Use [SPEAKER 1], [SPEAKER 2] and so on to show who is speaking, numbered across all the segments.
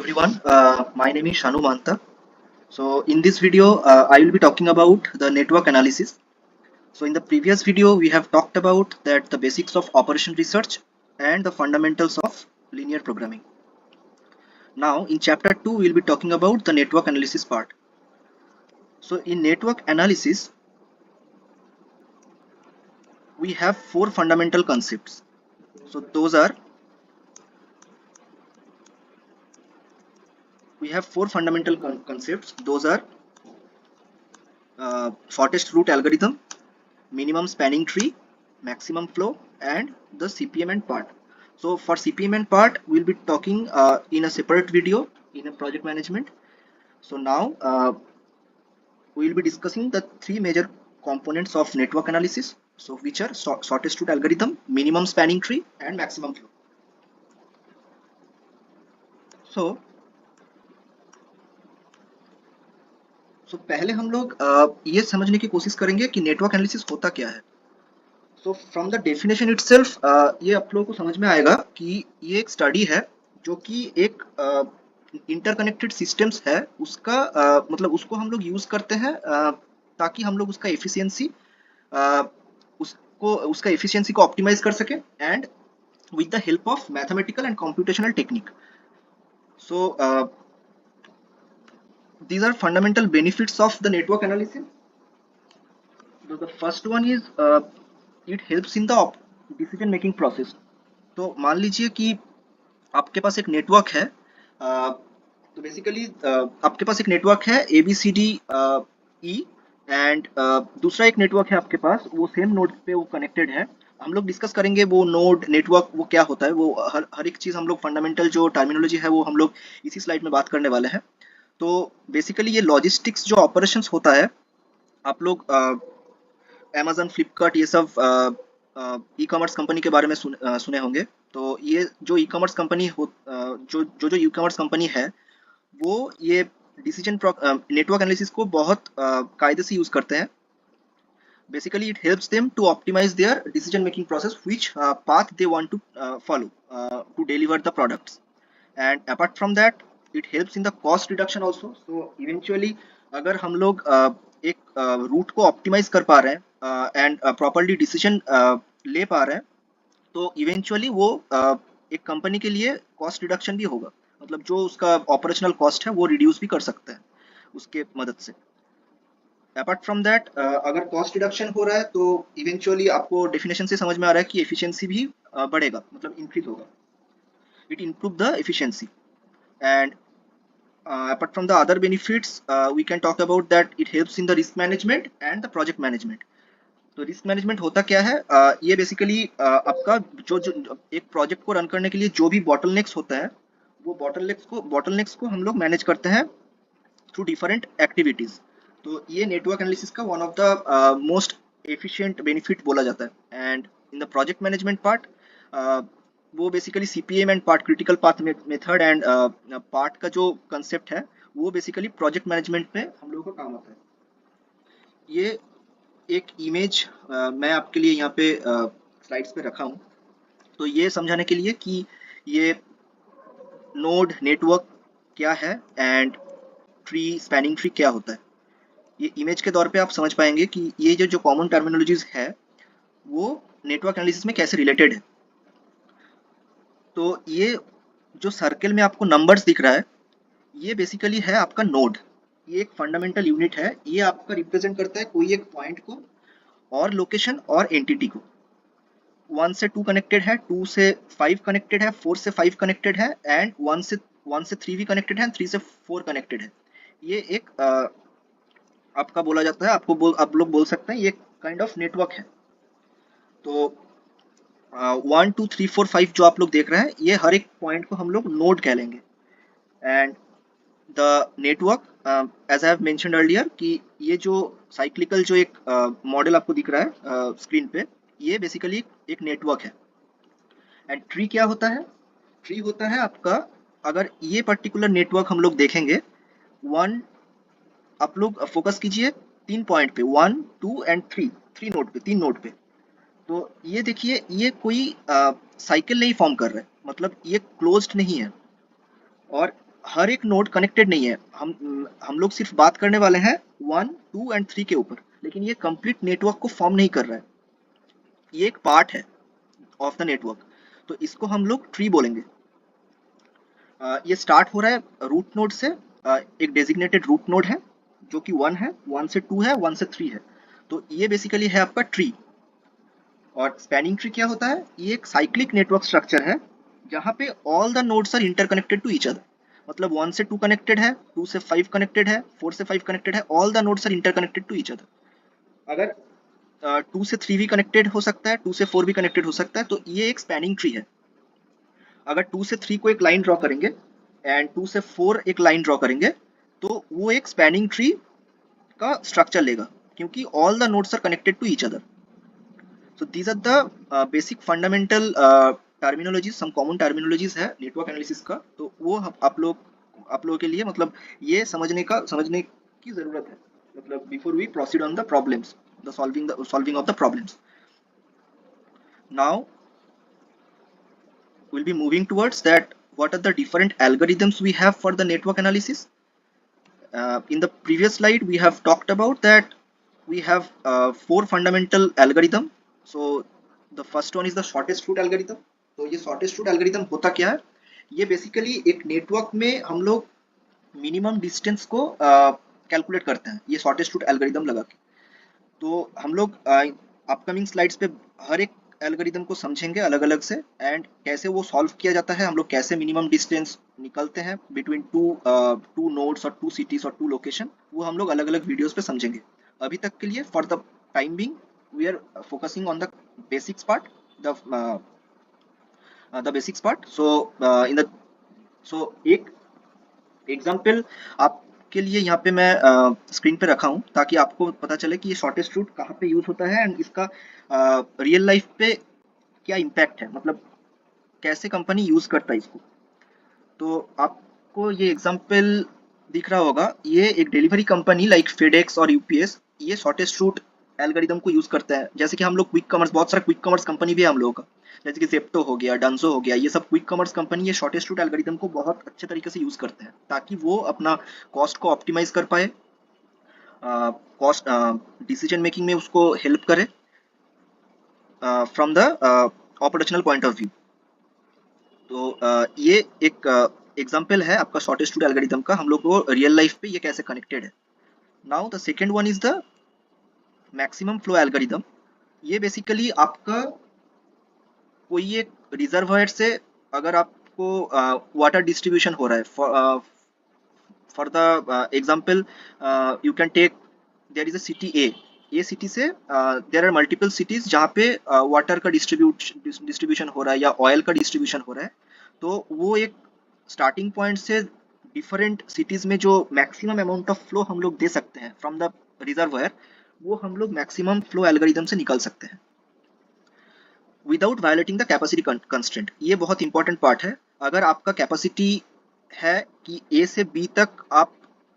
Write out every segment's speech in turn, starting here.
[SPEAKER 1] everyone. My name is Shanu Manta. So in this video, I will be talking about the network analysis. So in the previous video, we have talked about that the basics of operation research and the fundamentals of linear programming. Now in chapter 2, we will be talking about the network analysis part. So in network analysis, we have four fundamental concepts. So we have four fundamental concepts. Those are shortest route algorithm, minimum spanning tree, maximum flow, and the CPM part. So for CPM part, we'll be talking in a separate video in a project management. So now we'll be discussing the three major components of network analysis. So which are shortest route algorithm, minimum spanning tree, and maximum flow. So पहले हम लोग ये समझने की कोशिश करेंगे कि network analysis होता क्या है. So from the definition itself ये आप लोगों को समझ में आएगा कि ये एक स्टडी है जो कि एक इंटरकनेक्टेड सिस्टम्स है उसका मतलब उसको हम लोग यूज करते हैं ताकि हम लोग उसका एफिशिएंसी उसका एफिशिएंसी को ऑप्टिमाइज कर सके and with the help of mathematical and computational technique. So these are fundamental benefits of the network analysis. So the first one is it helps in the decision making process. तो मान लीजिए कि आपके पास एक network है तो basically आपके पास एक नेटवर्क है ABCD E एंड दूसरा एक नेटवर्क है आपके पास वो सेम नोड पे वो कनेक्टेड है. हम लोग डिस्कस करेंगे वो नोड नेटवर्क वो क्या होता है, वो हर एक चीज हम लोग फंडामेंटल जो टर्मिनोलॉजी है वो हम लोग इसी स्लाइड में बात करने वाले हैं. तो बेसिकली ये लॉजिस्टिक्स जो ऑपरेशंस होता है आप लोग Amazon, फ्लिपकार्ट ये सब ई कॉमर्स कंपनी के बारे में सुने होंगे. तो ये जो ई कॉमर्स कंपनी हो जो ई कॉमर्स कंपनी है वो ये डिसीजन नेटवर्क एनालिसिस को बहुत कायदे से यूज करते हैं. Basically it helps them to optimize their decision making process, which path they want to follow to deliver the products. And apart from that it helps in the cost reduction also. So eventually अगर हम लोग एक root को optimise कर पा रहे हैं and properly decision ले पा रहे हैं तो इवेंचुअली वो एक कंपनी के लिए कॉस्ट रिडक्शन भी होगा, मतलब जो उसका ऑपरेशनल कॉस्ट है वो रिड्यूस भी कर सकते हैं उसके मदद से. अपार्ट फ्रॉम दैट अगर कॉस्ट रिडक्शन हो रहा है तो इवेंचुअली आपको डेफिनेशन से समझ में आ रहा है कि एफिशिएंसी भी बढ़ेगा, मतलब इंक्रीज होगा. It improve the efficiency. And apart from the other benefits we can talk about that it helps in the risk management and the project management. तो रिस्क मैनेजमेंट होता क्या है, ये बेसिकली आपका जो एक प्रोजेक्ट को रन करने के लिए जो भी बॉटलनेक्स होता है वो बॉटलनेक्स को हम लोग मैनेज करते हैं थ्रू डिफरेंट एक्टिविटीज. तो ये नेटवर्क एनालिसिस का one of the most efficient benefit बोला जाता है. And in the project management part वो basically CPM and part critical path method and part का जो कंसेप्ट है वो बेसिकली प्रोजेक्ट मैनेजमेंट में हम लोगों का काम आता है. ये एक इमेज मैं आपके लिए यहाँ पे स्लाइड्स पे रखा हूँ. तो ये समझाने के लिए कि ये नोड नेटवर्क क्या है एंड ट्री स्पैनिंग ट्री क्या होता है. ये इमेज के तौर पे आप समझ पाएंगे कि ये जो कॉमन टर्मिनोलॉजीज है वो नेटवर्क एनालिसिस में कैसे रिलेटेड है. तो ये जो सर्कल में आपको नंबर्स दिख रहा है ये बेसिकली है आपका नोड. ये एक फंडामेंटल यूनिट है, ये आपका रिप्रेजेंट करता है कोई एक पॉइंट को और लोकेशन और एंटिटी को. 1 से 2 कनेक्टेड है, 2 से 5 कनेक्टेड है, 4 से 5 कनेक्टेड है एंड 1 से 3 भी कनेक्टेड है, 3 से 4 कनेक्टेड है. ये एक आपका बोला जाता है, आप लोग बोल सकते हैं ये काइंड ऑफ नेटवर्क है. तो 1 2 3 4 5 जो आप लोग देख रहे हैं ये हर एक पॉइंट को हम लोग नोड कह लेंगे. And the network as I have mentioned earlier कि ये जो साइक्लिकल जो एक मॉडल आपको दिख रहा है स्क्रीन पे ये बेसिकली एक नेटवर्क है. एंड ट्री क्या होता है, ट्री होता है आपका अगर ये पर्टिकुलर नेटवर्क हम लोग देखेंगे वन आप लोग फोकस कीजिए 3 पॉइंट पे 1 2 एंड 3 नोड पे 3 नोड पे. तो ये देखिए ये कोई साइकिल नहीं फॉर्म कर रहा है, मतलब ये क्लोज्ड नहीं है. और हर एक नोड कनेक्टेड नहीं है। हम लोग सिर्फ बात करने वाले हैं 1, 2 एंड 3 के ऊपर, लेकिन ये कंप्लीट नेटवर्क को फॉर्म नहीं कर रहा है, ये एक पार्ट है ऑफ द नेटवर्क। तो इसको हम लोग ट्री बोलेंगे। ये स्टार्ट हो रहा है रूट नोड से। एक डेजिग्नेटेड रूट नोड है जो कि 1 है, 1 से 2 है, 1 से 3 है। तो ये बेसिकली है आपका ट्री। और स्पैनिंग ट्री क्या होता है? ये एक साइक्लिक नेटवर्क स्ट्रक्चर है जहाँ पे all the nodes are interconnected to each other. मतलब 1 से 2 कनेक्टेड है, 2 से 5 कनेक्टेड है, 4 से 5 कनेक्टेड है, all the nodes are interconnected to each other. अगर 2 से 3 भी कनेक्टेड हो सकता है, 2 से 4 भी कनेक्टेड हो सकता है, तो ये एक स्पैनिंग ट्री है। अगर 2 से 3 को एक लाइन ड्रॉ करेंगे एंड 2 से 4 एक लाइन ड्रॉ करेंगे, तो वो एक स्पैनिंग ट्री का स्ट्रक्चर लेगा, क्योंकि all the nodes are connected to each other. So these are the basic fundamental terminologies, some common terminologies है नेटवर्क एनालिसिस का। तो वो आप लोगों के लिए मतलब ये समझने की जरूरत है, मतलब before we proceed on the problems, the solving of the problems. Now we'll be moving towards that what are the different algorithms we have for the network analysis. In the previous slide we have talked about that we have 4 fundamental algorithm. So the first one is the shortest route algorithm. तो ये shortest route algorithm होता क्या है? ये basically एक network में हम लोग मिनिमम डिस्टेंस को कैलकुलेट करते हैं ये शॉर्टेस्ट रूट एल्गोरिदम लगा के। तो हम लोग अपकमिंग स्लाइड्स पे हर एक एल्गोरिदम को समझेंगे अलग अलग से, एंड कैसे वो सॉल्व किया जाता है, हम लोग कैसे मिनिमम डिस्टेंस निकलते हैं बिटवीन टू नोड्स और टू सिटीज और टू लोकेशन, वो हम लोग अलग अलग वीडियोस पे समझेंगे। अभी तक के लिए for the time being we are focusing on the basics part, the basics part. So एक एग्जाम्पल आपके लिए यहाँ पे मैं स्क्रीन पे रखा हूँ ताकि आपको पता चले कि ये शॉर्टेस्ट रूट कहाँ पे यूज होता है एंड इसका रियल लाइफ पे क्या इम्पैक्ट है, मतलब कैसे कंपनी यूज करता है इसको। तो आपको ये एग्जाम्पल दिख रहा होगा, ये एक डिलीवरी कंपनी लाइक फेडेक्स और यूपीएस ये शॉर्टेस्ट रूट एल्गोरिदम को यूज करते हैं। जैसे कि हम लोग क्विक कॉमर्स, बहुत सारा क्विक कॉमर्स कंपनी भी है हम लोगों का, जैसे कि जेप्टो हो गया, डंजो हो गया, ये सब क्विक कॉमर्स कंपनी ये शॉर्टेस्ट रूट एल्गोरिदम को बहुत अच्छे तरीके से यूज करते हैं ताकि वो अपना कॉस्ट को ऑप्टिमाइज कर पाए, कॉस्ट डिसीजन मेकिंग में उसको हेल्प करे from the operational point of view. तो ये एक एग्जाम्पल है आपका शॉर्टेस्ट रूट एल्गोरिदम का, हम लोग को रियल लाइफ पे ये कैसे कनेक्टेड है। Now the second one is the maximum flow algorithm. ये बेसिकली आपका कोई एक रिजर्वायर से अगर आपको वाटर डिस्ट्रीब्यूशन हो रहा है, for the example you can take there is a city A city से देयर आर मल्टीपल सिटीज जहाँ पे वाटर का डिस्ट्रीब्यूशन हो रहा है या ऑयल का डिस्ट्रीब्यूशन हो रहा है। तो वो एक स्टार्टिंग पॉइंट से डिफरेंट सिटीज में जो मैक्सिमम अमाउंट ऑफ फ्लो हम लोग दे सकते हैं फ्रॉम द रिजर्वायर, वो हम लोग मैक्सिमम फ्लो एल्गोरिदम से निकाल सकते हैं without violating the capacity constraint. ये बहुत इंपॉर्टेंट पार्ट है। अगर आपका कैपेसिटी है कि ए से बी तक आप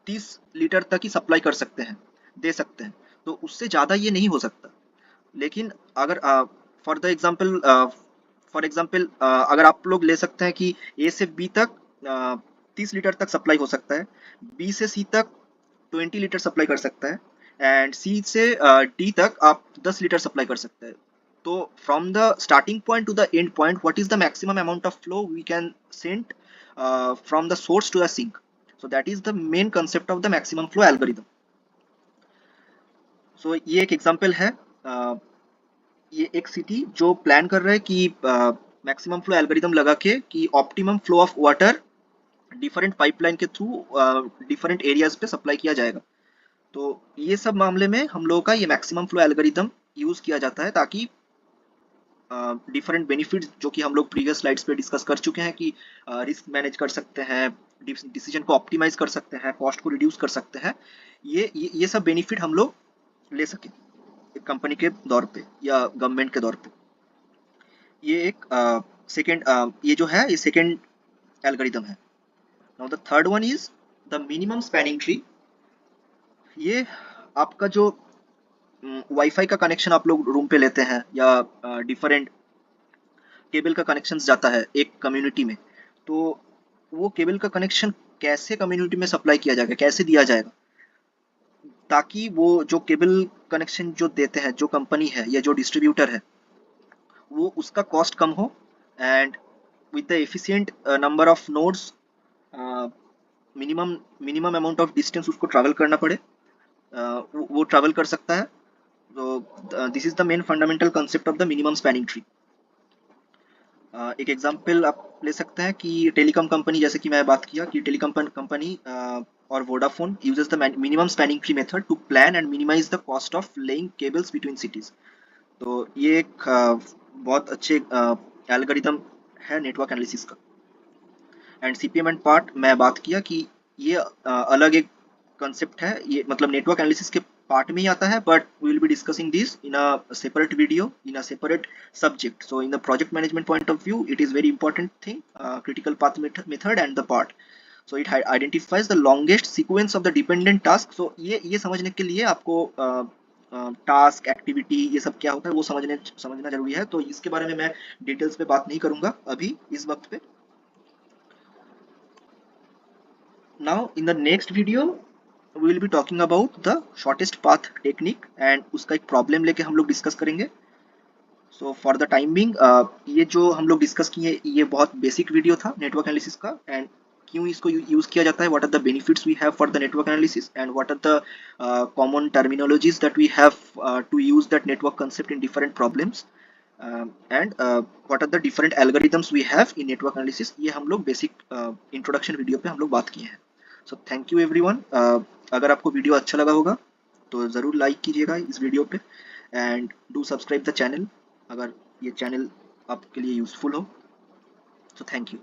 [SPEAKER 1] 30 लीटर तक ही सप्लाई कर सकते हैं, दे सकते हैं, तो उससे ज़्यादा ये नहीं हो सकता। लेकिन अगर फॉर द एग्जांपल अगर आप लोग ले सकते हैं कि ए से बी तक 30 लीटर तक सप्लाई हो सकता है, बी से सी तक 20 लीटर सप्लाई कर सकता है, एंड सी से डी तक आप 10 लीटर सप्लाई कर सकते हैं। तो from the starting point to the end point what is the maximum amount of flow we can send from the source to the sink. So that is the main concept of the maximum flow algorithm. So ये एक example है, ये एक city जो plan कर रहा है कि मैक्सिमम फ्लो एल्गोरिदम लगा के कि optimum flow of water different pipeline के थ्रू डिफरेंट एरियाज पे सप्लाई किया जाएगा। तो ये सब मामले में हम लोगों का ये मैक्सिमम फ्लो एल्गोरिदम यूज किया जाता है ताकि डिफरेंट बेनिफिट्स जो कि हम लोग प्रीवियस स्लाइड्स पे डिस्कस कर चुके हैं कि रिस्क मैनेज कर सकते हैं, डिसीजन को ऑप्टिमाइज कर सकते हैं, कॉस्ट को रिड्यूस कर सकते हैं, ये सब बेनिफिट हम लोग ले सके एक कंपनी के दौर पे या गवर्नमेंट के दौर पे। ये एक सेकेंड ये जो है ये सेकेंड एल्गोरिदम है। Now the third one is the minimum spanning tree. ये आपका जो वाईफाई का कनेक्शन आप लोग रूम पे लेते हैं या डिफरेंट केबल का कनेक्शन जाता है एक कम्युनिटी में, तो वो केबल का कनेक्शन कैसे कम्युनिटी में सप्लाई किया जाएगा, कैसे दिया जाएगा, ताकि वो जो केबल कनेक्शन जो देते हैं, जो कंपनी है या जो डिस्ट्रीब्यूटर है, वो उसका कॉस्ट कम हो, and with the efficient number of nodes, minimum minimum amount of distance उसको ट्रैवल करना पड़े, वो ट्रैवल कर सकता है। तो this is the main fundamental concept of the minimum spanning tree. एक एग्जांपल आप ले सकते हैं कि टेलीकॉम कंपनी, जैसे कि मैं बात किया कि टेलीकॉम कंपनी और Vodafone uses the minimum spanning tree method to plan and minimize the cost of laying cables between cities. तो ये एक बहुत अच्छे एल्गोरिदम है नेटवर्क एनालिसिस का। एंड सीपीएम एंड पार्ट मैं बात किया कि ये अलग एक कंसेप्ट है, ये मतलब नेटवर्क एनालिसिस के पार्ट में ही आता है, but we will be discussing this in a separate video in a separate subject. So in the project management point of view it is very important thing, critical path method and the part. So it identifies the longest sequence of the dependent task. So ये समझने के लिए आपको task activity ये सब क्या होता है वो समझना जरूरी है। तो इसके बारे में मैं डिटेल्स पे बात नहीं करूंगा अभी इस वक्त पे। Now in the next video we will be talking about the shortest path technique and उसका एक प्रॉब्लम लेके हम लोग डिस्कस करेंगे। So for the time being ये जो हम लोग डिस्कस किए ये बहुत बेसिक वीडियो था नेटवर्क एनालिसिस का, एंड क्यों इसको यूज किया जाता है, what are the benefits we have for the network analysis, and what are the common terminologies that we have to use that network concept in different problems, and what are the different algorithms we have in network analysis. ये हम लोग basic introduction video पे हम लोग बात किए हैं। So thank you everyone. अगर आपको वीडियो अच्छा लगा होगा तो ज़रूर लाइक कीजिएगा इस वीडियो पे, and do subscribe the channel अगर ये चैनल आपके लिए यूज़फुल हो। So thank you.